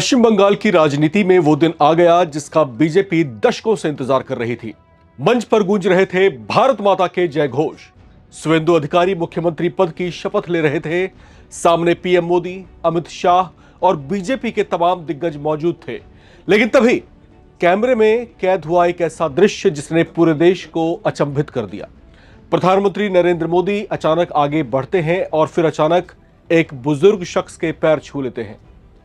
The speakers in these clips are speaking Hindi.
पश्चिम बंगाल की राजनीति में वो दिन आ गया जिसका बीजेपी दशकों से इंतजार कर रही थी। मंच पर गूंज रहे थे भारत माता के जय घोष। शुवेंदु अधिकारी मुख्यमंत्री पद की शपथ ले रहे थे। सामने पीएम मोदी, अमित शाह और बीजेपी के तमाम दिग्गज मौजूद थे। लेकिन तभी कैमरे में कैद हुआ एक ऐसा दृश्य जिसने पूरे देश को अचंभित कर दिया। प्रधानमंत्री नरेंद्र मोदी अचानक आगे बढ़ते हैं और फिर अचानक एक बुजुर्ग शख्स के पैर छू लेते हैं।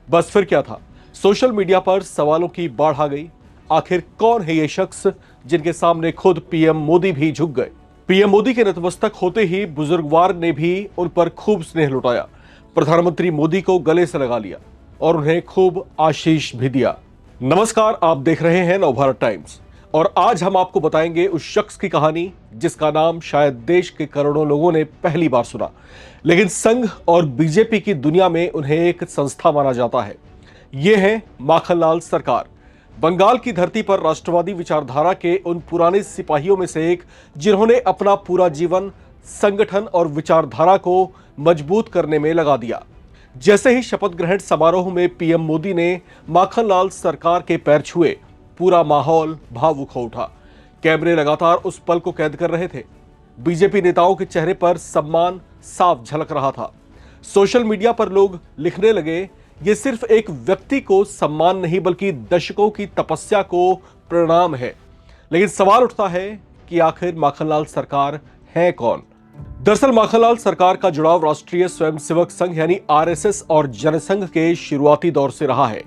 बस फिर क्या था, सोशल मीडिया पर सवालों की बाढ़ आ गई। आखिर कौन है ये शख्स जिनके सामने खुद पीएम मोदी भी झुक गए। पीएम मोदी के नतमस्तक होते ही बुजुर्गवार ने भी उन पर खूब स्नेह लुटाया। प्रधानमंत्री मोदी को गले से लगा लिया और उन्हें खूब आशीष भी दिया। नमस्कार, आप देख रहे हैं नवभारत टाइम्स और आज हम आपको बताएंगे उस शख्स की कहानी जिसका नाम शायद देश के करोड़ों लोगों ने पहली बार सुना, लेकिन संघ और बीजेपी की दुनिया में उन्हें एक संस्था माना जाता है। ये है माखनलाल सरकार, बंगाल की धरती पर राष्ट्रवादी विचारधारा के उन पुराने सिपाहियों में से एक जिन्होंने अपना पूरा जीवन संगठन और विचारधारा को मजबूत करने में लगा दिया। जैसे ही शपथ ग्रहण समारोह में पीएम मोदी ने माखनलाल सरकार के पैर छुए, पूरा माहौल भावुक हो उठा। कैमरे लगातार उस पल को कैद कर रहे थे। बीजेपी नेताओं के चेहरे पर सम्मान साफ झलक रहा था। सोशल मीडिया पर लोग लिखने लगे, ये सिर्फ एक व्यक्ति को सम्मान नहीं बल्कि दशकों की तपस्या को प्रणाम है। लेकिन सवाल उठता है कि आखिर माखनलाल सरकार है कौन। दरअसल माखनलाल सरकार का जुड़ाव राष्ट्रीय स्वयंसेवक संघ यानी आरएसएस और जनसंघ के शुरुआती दौर से रहा है।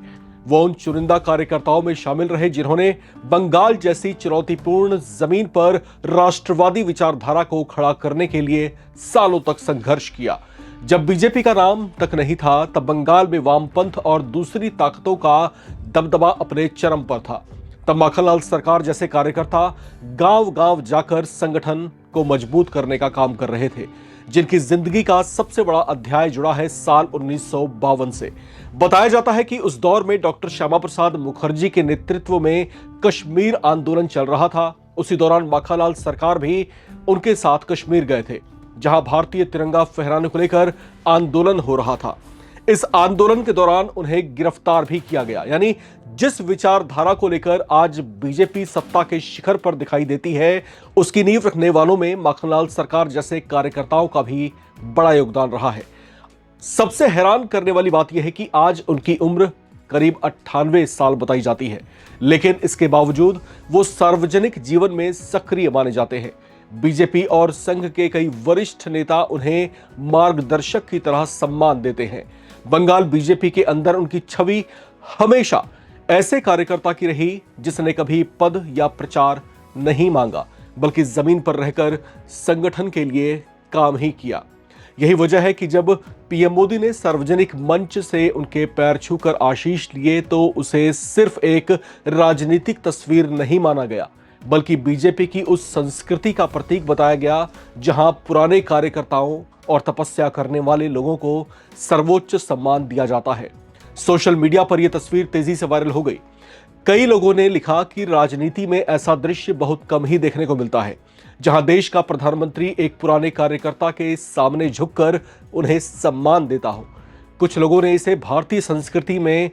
वो उन चुनिंदा कार्यकर्ताओं में शामिल रहे जिन्होंने बंगाल जैसी चुनौतीपूर्ण जमीन पर राष्ट्रवादी विचारधारा को खड़ा करने के लिए सालों तक संघर्ष किया। जब बीजेपी का नाम तक नहीं था, तब बंगाल में वामपंथ और दूसरी ताकतों का दबदबा अपने चरम पर था। तब माखनलाल सरकार जैसे कार्यकर्ता गांव-गांव जाकर संगठन को मजबूत करने का काम कर रहे थे, जिनकी जिंदगी का सबसे बड़ा अध्याय जुड़ा है साल 1952 से। बताया जाता है कि उस दौर में डॉक्टर श्यामा प्रसाद मुखर्जी के नेतृत्व में कश्मीर आंदोलन चल रहा था। उसी दौरान माखनलाल सरकार भी उनके साथ कश्मीर गए थे, जहां भारतीय तिरंगा फहराने को लेकर आंदोलन हो रहा था। इस आंदोलन के दौरान उन्हें गिरफ्तार भी किया गया। यानी जिस विचारधारा को लेकर आज बीजेपी सत्ता के शिखर पर दिखाई देती है, उसकी नींव रखने वालों में माखनलाल सरकार जैसे कार्यकर्ताओं का भी बड़ा योगदान रहा है। सबसे हैरान करने वाली बात यह है कि आज उनकी उम्र करीब 98 साल बताई जाती है, लेकिन इसके बावजूद वो सार्वजनिक जीवन में सक्रिय माने जाते हैं। बीजेपी और संघ के कई वरिष्ठ नेता उन्हें मार्गदर्शक की तरह सम्मान देते हैं। बंगाल बीजेपी के अंदर उनकी छवि हमेशा ऐसे कार्यकर्ता की रही जिसने कभी पद या प्रचार नहीं मांगा, बल्कि जमीन पर रहकर संगठन के लिए काम ही किया। यही वजह है कि जब पीएम मोदी ने सार्वजनिक मंच से उनके पैर छूकर आशीष लिए, तो उसे सिर्फ एक राजनीतिक तस्वीर नहीं माना गया, बल्कि बीजेपी की उस संस्कृति का प्रतीक बताया गया जहां पुराने कार्यकर्ताओं और तपस्या करने वाले लोगों को सर्वोच्च सम्मान दिया जाता है। सोशल मीडिया पर यह तस्वीर तेजी से वायरल हो गई। कई लोगों ने लिखा कि राजनीति में ऐसा दृश्य बहुत कम ही देखने को मिलता है, जहां देश का प्रधानमंत्री एक पुराने कार्यकर्ता के सामने झुककर उन्हें सम्मान देता हो। कुछ लोगों ने इसे भारतीय संस्कृति में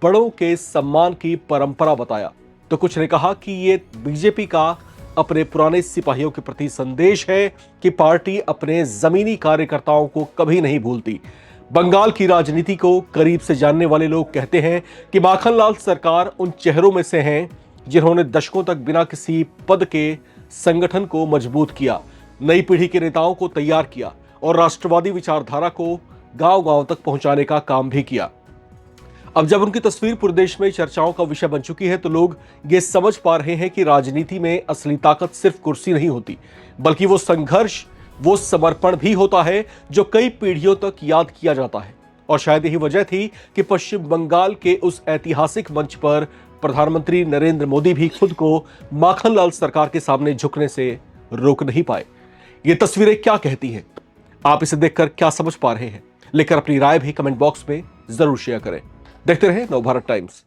बड़ों के सम्मान की परंपरा बताया, तो कुछ ने कहा कि ये बीजेपी का अपने पुराने सिपाहियों के प्रति संदेश है कि पार्टी अपने जमीनी कार्यकर्ताओं को कभी नहीं भूलती। बंगाल की राजनीति को करीब से जानने वाले लोग कहते हैं कि माखनलाल सरकार उन चेहरों में से हैं जिन्होंने दशकों तक बिना किसी पद के संगठन को मजबूत किया, नई पीढ़ी के नेताओं को तैयार किया और राष्ट्रवादी विचारधारा को गांव-गांव तक पहुंचाने का काम भी किया। अब जब उनकी तस्वीर पूरे देश में चर्चाओं का विषय बन चुकी है, तो लोग ये समझ पा रहे हैं कि राजनीति में असली ताकत सिर्फ कुर्सी नहीं होती, बल्कि वो संघर्ष, वो समर्पण भी होता है जो कई पीढ़ियों तक याद किया जाता है। और शायद यही वजह थी कि पश्चिम बंगाल के उस ऐतिहासिक मंच पर प्रधानमंत्री नरेंद्र मोदी भी खुद को माखनलाल सरकार के सामने झुकने से रोक नहीं पाए। ये तस्वीरें क्या कहती हैं? आप इसे देखकर क्या समझ पा रहे हैं? लेकर अपनी राय भी कमेंट बॉक्स में जरूर शेयर करें। देखते रहें नवभारत टाइम्स।